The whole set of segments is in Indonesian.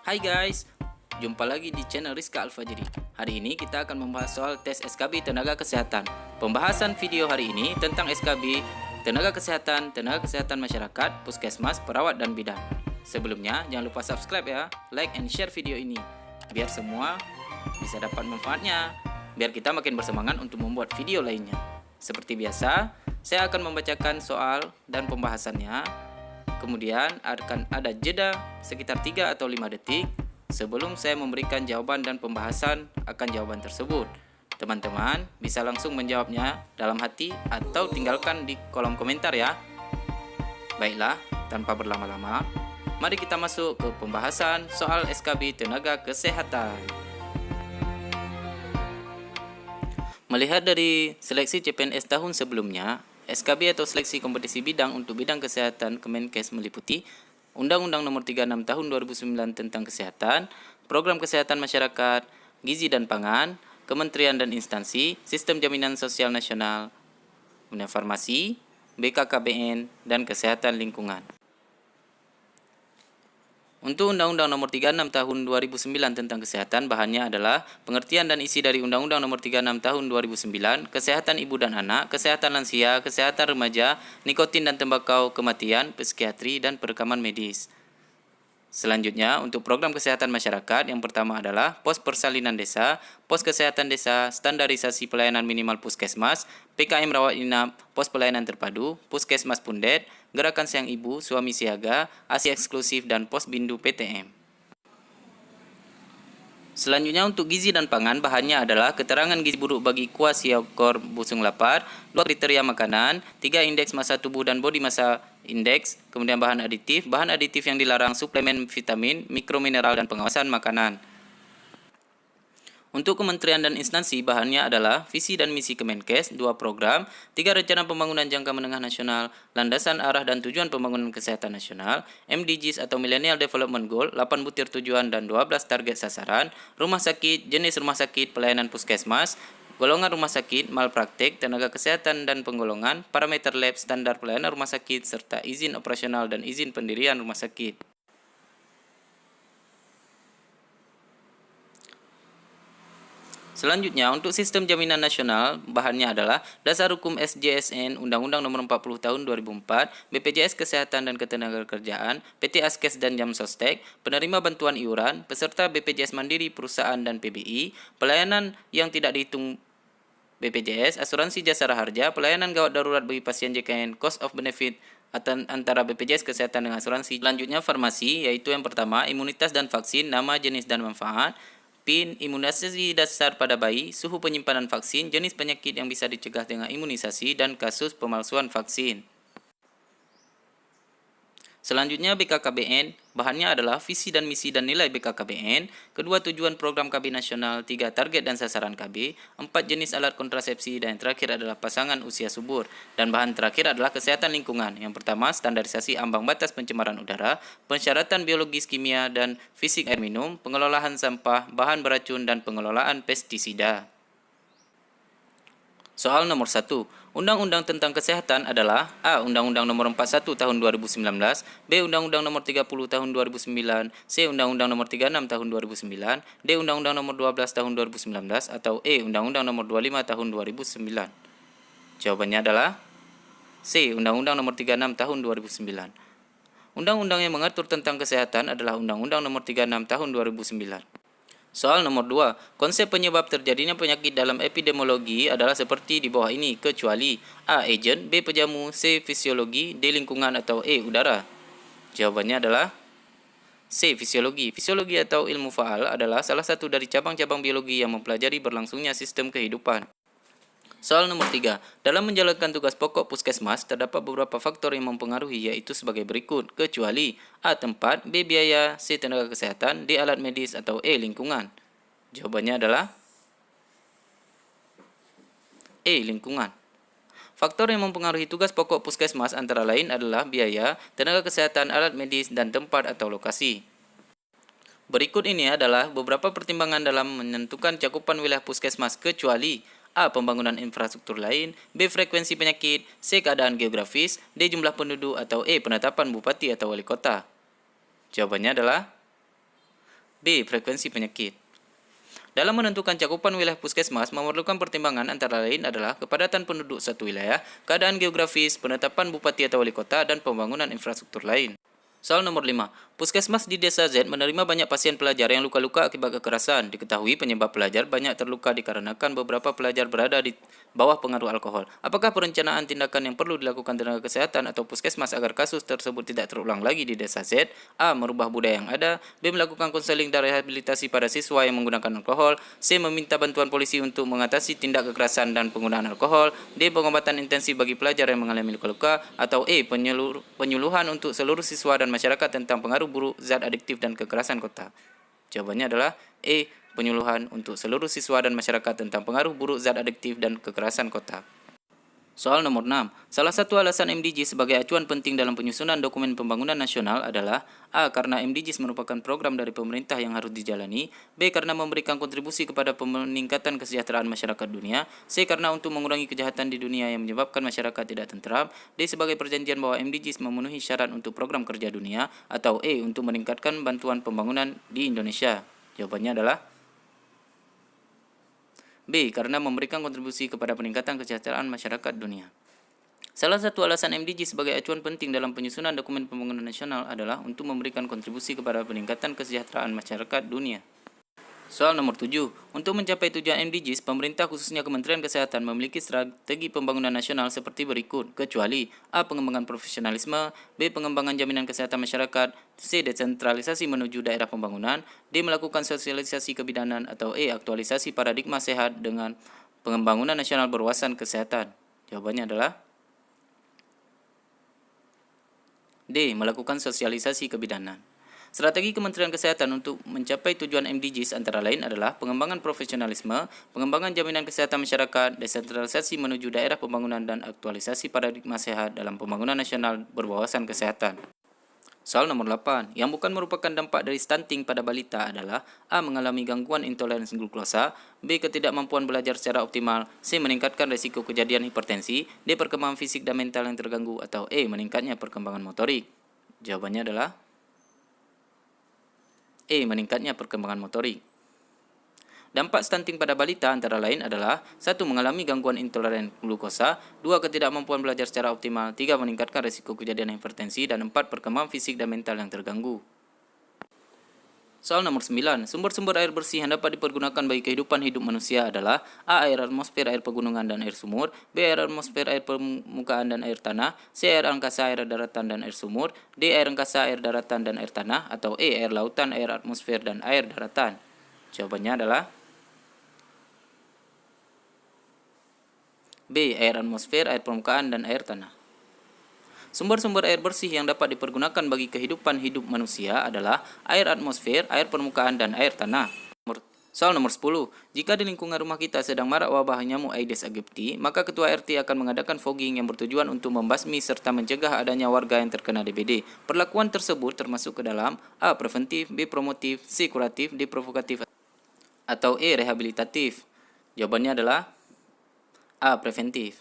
Hai guys, jumpa lagi di channel Rizka Alfajri. Hari ini kita akan membahas soal tes SKB Tenaga Kesehatan. Pembahasan video hari ini tentang SKB Tenaga Kesehatan Masyarakat, Puskesmas, Perawat, dan Bidan. Sebelumnya, jangan lupa subscribe ya, like and share video ini, biar semua bisa dapat manfaatnya, biar kita makin bersemangat untuk membuat video lainnya. Seperti biasa, saya akan membacakan soal dan pembahasannya. Kemudian akan ada jeda sekitar 3 atau 5 detik sebelum saya memberikan jawaban dan pembahasan akan jawaban tersebut. Teman-teman bisa langsung menjawabnya dalam hati atau tinggalkan di kolom komentar ya. Baiklah, tanpa berlama-lama, mari kita masuk ke pembahasan soal SKB Tenaga Kesehatan. Melihat dari seleksi CPNS tahun sebelumnya, SKB atau Seleksi Kompetisi Bidang untuk Bidang Kesehatan Kemenkes meliputi Undang-Undang Nomor 36 Tahun 2009 tentang Kesehatan, Program Kesehatan Masyarakat, Gizi dan Pangan, Kementerian dan Instansi, Sistem Jaminan Sosial Nasional, Farmasi, BKKBN, dan Kesehatan Lingkungan. Untuk Undang-Undang Nomor 36 Tahun 2009 tentang Kesehatan, bahannya adalah pengertian dan isi dari Undang-Undang Nomor 36 Tahun 2009, Kesehatan Ibu dan Anak, Kesehatan Lansia, Kesehatan Remaja, Nikotin dan Tembakau, Kematian, Psikiatri, dan Perekaman Medis. Selanjutnya, untuk program kesehatan masyarakat, yang pertama adalah pos persalinan desa, pos kesehatan desa, standarisasi pelayanan minimal puskesmas, PKM rawat inap, pos pelayanan terpadu, puskesmas pundet, gerakan siang ibu, suami siaga, ASI eksklusif, dan pos bindu PTM. Selanjutnya untuk gizi dan pangan, bahannya adalah keterangan gizi buruk bagi kwashiorkor busung lapar, 2 kriteria makanan, 3 indeks massa tubuh dan body massa indeks, kemudian bahan aditif yang dilarang, suplemen vitamin, mikromineral, dan pengawasan makanan. Untuk kementerian dan instansi, bahannya adalah visi dan misi Kemenkes, 2 program, 3 rencana pembangunan jangka menengah nasional, landasan arah dan tujuan pembangunan kesehatan nasional, MDGs atau Millennial Development Goal, 8 butir tujuan dan 12 target sasaran, rumah sakit, jenis rumah sakit, pelayanan puskesmas, golongan rumah sakit, malpraktek, tenaga kesehatan dan penggolongan, parameter lab, standar pelayanan rumah sakit, serta izin operasional dan izin pendirian rumah sakit. Selanjutnya, untuk sistem jaminan nasional, bahannya adalah Dasar Hukum SJSN, Undang-Undang Nomor 40 Tahun 2004, BPJS Kesehatan dan Ketenagakerjaan, PT Askes dan Jamsostek, penerima bantuan iuran, peserta BPJS Mandiri Perusahaan dan PBI, pelayanan yang tidak dihitung BPJS, asuransi jasara harja, pelayanan gawat darurat bagi pasien JKN, cost of benefit antara BPJS Kesehatan dengan asuransi. Selanjutnya farmasi, yaitu yang pertama imunitas dan vaksin, nama, jenis, dan manfaat. PIN, imunisasi dasar pada bayi, suhu penyimpanan vaksin, jenis penyakit yang bisa dicegah dengan imunisasi, dan kasus pemalsuan vaksin. Selanjutnya BKKBN, bahannya adalah visi dan misi dan nilai BKKBN, kedua tujuan program KB nasional, 3 target dan sasaran KB, 4 jenis alat kontrasepsi, dan yang terakhir adalah pasangan usia subur. Dan bahan terakhir adalah kesehatan lingkungan. Yang pertama, standarisasi ambang batas pencemaran udara, pensyaratan biologis kimia dan fisik air minum, pengelolaan sampah, bahan beracun, dan pengelolaan pestisida. Soal nomor 1. Undang-undang tentang kesehatan adalah A. Undang-Undang Nomor 41 Tahun 2019, B. Undang-Undang Nomor 30 Tahun 2009, C. Undang-Undang Nomor 36 Tahun 2009, D. Undang-Undang Nomor 12 Tahun 2019, atau E. Undang-Undang Nomor 25 Tahun 2009. Jawabannya adalah C. Undang-Undang Nomor 36 Tahun 2009. Undang-undang yang mengatur tentang kesehatan adalah Undang-Undang Nomor 36 Tahun 2009. Soal nomor 2, konsep penyebab terjadinya penyakit dalam epidemiologi adalah seperti di bawah ini, kecuali A. Agen, B. Pejamu, C. Fisiologi, D. Lingkungan, atau E. Udara. Jawabannya adalah C. Fisiologi. Fisiologi atau ilmu faal adalah salah satu dari cabang-cabang biologi yang mempelajari berlangsungnya sistem kehidupan. Soal nomor 3. Dalam menjalankan tugas pokok puskesmas, terdapat beberapa faktor yang mempengaruhi, yaitu sebagai berikut, kecuali A. Tempat, B. Biaya, C. Tenaga kesehatan, D. Alat medis, atau E. Lingkungan. Jawabannya adalah E. Lingkungan. Faktor yang mempengaruhi tugas pokok puskesmas antara lain adalah biaya, tenaga kesehatan, alat medis, dan tempat atau lokasi. Berikut ini adalah beberapa pertimbangan dalam menentukan cakupan wilayah puskesmas, kecuali A. Pembangunan infrastruktur lain, B. Frekuensi penyakit, C. Keadaan geografis, D. Jumlah penduduk, atau E. Penetapan bupati atau wali kota. Jawabannya adalah B. Frekuensi penyakit. Dalam menentukan cakupan wilayah puskesmas memerlukan pertimbangan antara lain adalah kepadatan penduduk satu wilayah, keadaan geografis, penetapan bupati atau wali kota, dan pembangunan infrastruktur lain. Soal nomor 5. Puskesmas di Desa Z menerima banyak pasien pelajar yang luka-luka akibat kekerasan. Diketahui penyebab pelajar banyak terluka dikarenakan beberapa pelajar berada di bawah pengaruh alkohol. Apakah perencanaan tindakan yang perlu dilakukan tenaga kesehatan atau puskesmas agar kasus tersebut tidak terulang lagi di Desa Z? A. Merubah budaya yang ada. B. Melakukan konseling dan rehabilitasi pada siswa yang menggunakan alkohol. C. Meminta bantuan polisi untuk mengatasi tindak kekerasan dan penggunaan alkohol. D. Pengobatan intensif bagi pelajar yang mengalami luka-luka. Atau E. Penyuluhan untuk seluruh siswa dan masyarakat tentang pengaruh buruk zat adiktif dan kekerasan kota. Jawabannya adalah E. Penyuluhan untuk seluruh siswa dan masyarakat tentang pengaruh buruk zat adiktif dan kekerasan kota. Soal nomor 6. Salah satu alasan MDGs sebagai acuan penting dalam penyusunan dokumen pembangunan nasional adalah A. Karena MDGs merupakan program dari pemerintah yang harus dijalani. B. Karena memberikan kontribusi kepada peningkatan kesejahteraan masyarakat dunia. C. Karena untuk mengurangi kejahatan di dunia yang menyebabkan masyarakat tidak tentram. D. Sebagai perjanjian bahwa MDGs memenuhi syarat untuk program kerja dunia. Atau E. Untuk meningkatkan bantuan pembangunan di Indonesia. Jawabannya adalah B. Karena memberikan kontribusi kepada peningkatan kesejahteraan masyarakat dunia. Salah satu alasan MDGs sebagai acuan penting dalam penyusunan dokumen pembangunan nasional adalah untuk memberikan kontribusi kepada peningkatan kesejahteraan masyarakat dunia. Soal nomor 7. Untuk mencapai tujuan MDGs, pemerintah khususnya Kementerian Kesehatan memiliki strategi pembangunan nasional seperti berikut, kecuali A. Pengembangan profesionalisme, B. Pengembangan jaminan kesehatan masyarakat, C. Desentralisasi menuju daerah pembangunan, D. Melakukan sosialisasi kebidanan, atau E. Aktualisasi paradigma sehat dengan pembangunan nasional berwawasan kesehatan. Jawabannya adalah D. Melakukan sosialisasi kebidanan. Strategi Kementerian Kesehatan untuk mencapai tujuan MDGs antara lain adalah pengembangan profesionalisme, pengembangan jaminan kesehatan masyarakat, desentralisasi menuju daerah pembangunan, dan aktualisasi paradigma sehat dalam pembangunan nasional berwawasan kesehatan. Soal nomor 8. Yang bukan merupakan dampak dari stunting pada balita adalah A. Mengalami gangguan intoleransi glukosa, B. Ketidakmampuan belajar secara optimal, C. Meningkatkan risiko kejadian hipertensi, D. Perkembangan fisik dan mental yang terganggu, atau E. Meningkatnya perkembangan motorik. Jawabannya adalah E. Meningkatnya perkembangan motorik. Dampak stunting pada balita antara lain adalah 1. Mengalami gangguan intoleran glukosa, 2. Ketidakmampuan belajar secara optimal, 3. Meningkatkan risiko kejadian hipertensi, dan 4. Perkembangan fisik dan mental yang terganggu. Soal nomor 9. Sumber-sumber air bersih yang dapat dipergunakan bagi kehidupan hidup manusia adalah A. Air atmosfer, air pegunungan, dan air sumur, B. Air atmosfer, air permukaan, dan air tanah, C. Air angkasa, air daratan, dan air sumur, D. Air angkasa, air daratan, dan air tanah, atau E. Air lautan, air atmosfer, dan air daratan. Jawabannya adalah B. Air atmosfer, air permukaan, dan air tanah. Sumber-sumber air bersih yang dapat dipergunakan bagi kehidupan hidup manusia adalah air atmosfer, air permukaan, dan air tanah. Soal nomor 10. Jika di lingkungan rumah kita sedang marak wabah nyamuk Aedes aegypti, maka ketua RT akan mengadakan fogging yang bertujuan untuk membasmi serta mencegah adanya warga yang terkena DBD. Perlakuan tersebut termasuk ke dalam A. Preventif, B. Promotif, C. Kuratif, D. Provokatif, atau E. Rehabilitatif. Jawabannya adalah A. Preventif.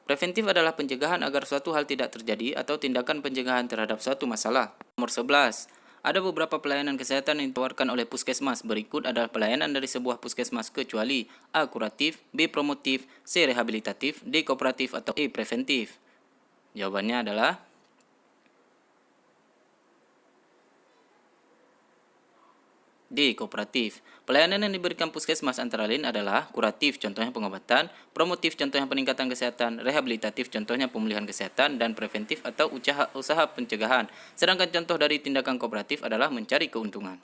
Preventif adalah pencegahan agar suatu hal tidak terjadi atau tindakan pencegahan terhadap suatu masalah. Nomor 11. Ada beberapa pelayanan kesehatan yang ditawarkan oleh puskesmas. Berikut adalah pelayanan dari sebuah puskesmas kecuali A. Kuratif, B. Promotif, C. Rehabilitatif, D. Kooperatif, atau E. Preventif. Jawabannya adalah D. Kooperatif. Pelayanan yang diberikan puskesmas antara lain adalah kuratif, contohnya pengobatan, promotif, contohnya peningkatan kesehatan, rehabilitatif, contohnya pemulihan kesehatan, dan preventif atau usaha pencegahan. Sedangkan contoh dari tindakan kooperatif adalah mencari keuntungan.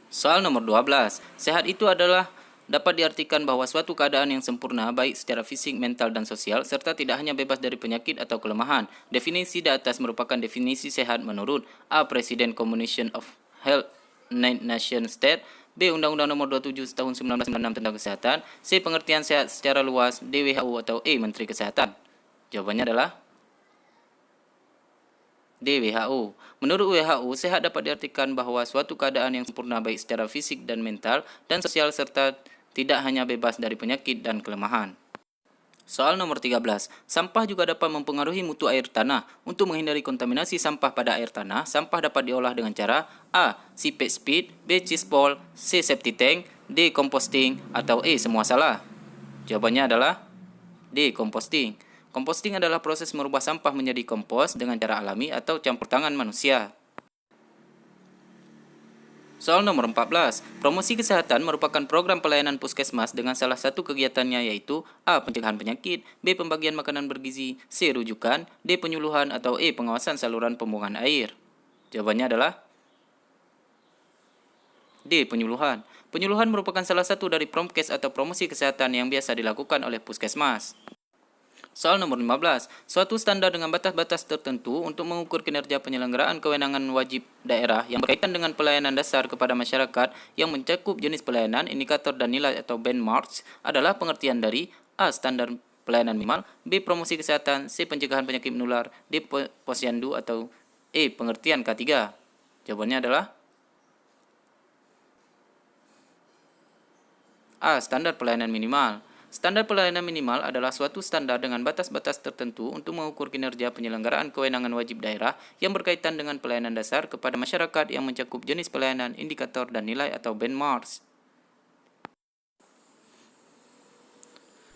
Soal nomor 12. Sehat itu adalah dapat diartikan bahwa suatu keadaan yang sempurna baik secara fisik, mental, dan sosial, serta tidak hanya bebas dari penyakit atau kelemahan. Definisi di atas merupakan definisi sehat menurut A. President Commission of Health Nation State, B. Undang-Undang Nomor 27 Tahun 1996 tentang Kesehatan, C. Pengertian sehat secara luas, D. WHO, atau E. Menteri Kesehatan. Jawabannya adalah D. WHO. Menurut WHO, sehat dapat diartikan bahwa suatu keadaan yang sempurna baik secara fisik dan mental dan sosial serta tidak hanya bebas dari penyakit dan kelemahan. Soal nomor 13. Sampah juga dapat mempengaruhi mutu air tanah. Untuk menghindari kontaminasi sampah pada air tanah, sampah dapat diolah dengan cara A. Sipage speed, B. Chispol, C. Septic tank, D. Composting, atau E. Semua salah. Jawabannya adalah D. Composting. Composting adalah proses merubah sampah menjadi kompos dengan cara alami atau campur tangan manusia. Soal nomor 14. Promosi kesehatan merupakan program pelayanan puskesmas dengan salah satu kegiatannya yaitu A. Pencegahan penyakit, B. Pembagian makanan bergizi, C. Rujukan, D. Penyuluhan, atau E. Pengawasan saluran pembuangan air. Jawabannya adalah D. Penyuluhan. Penyuluhan merupakan salah satu dari promkes atau promosi kesehatan yang biasa dilakukan oleh puskesmas. Soal nomor 15. Suatu standar dengan batas-batas tertentu untuk mengukur kinerja penyelenggaraan kewenangan wajib daerah yang berkaitan dengan pelayanan dasar kepada masyarakat yang mencakup jenis pelayanan, indikator dan nilai atau benchmarks adalah pengertian dari A. Standar pelayanan minimal, B. Promosi kesehatan, C. Pencegahan penyakit menular, D. Posyandu, atau E. Pengertian K3. Jawabannya adalah A. Standar pelayanan minimal. Standar pelayanan minimal adalah suatu standar dengan batas-batas tertentu untuk mengukur kinerja penyelenggaraan kewenangan wajib daerah yang berkaitan dengan pelayanan dasar kepada masyarakat yang mencakup jenis pelayanan, indikator, dan nilai atau benchmarks.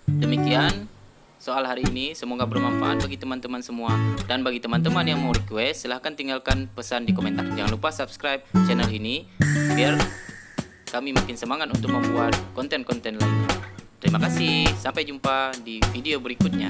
Demikian soal hari ini, semoga bermanfaat bagi teman-teman semua. Dan bagi teman-teman yang mau request, silahkan tinggalkan pesan di komentar. Jangan lupa subscribe channel ini biar kami makin semangat untuk membuat konten-konten lainnya. Terima kasih, sampai jumpa di video berikutnya.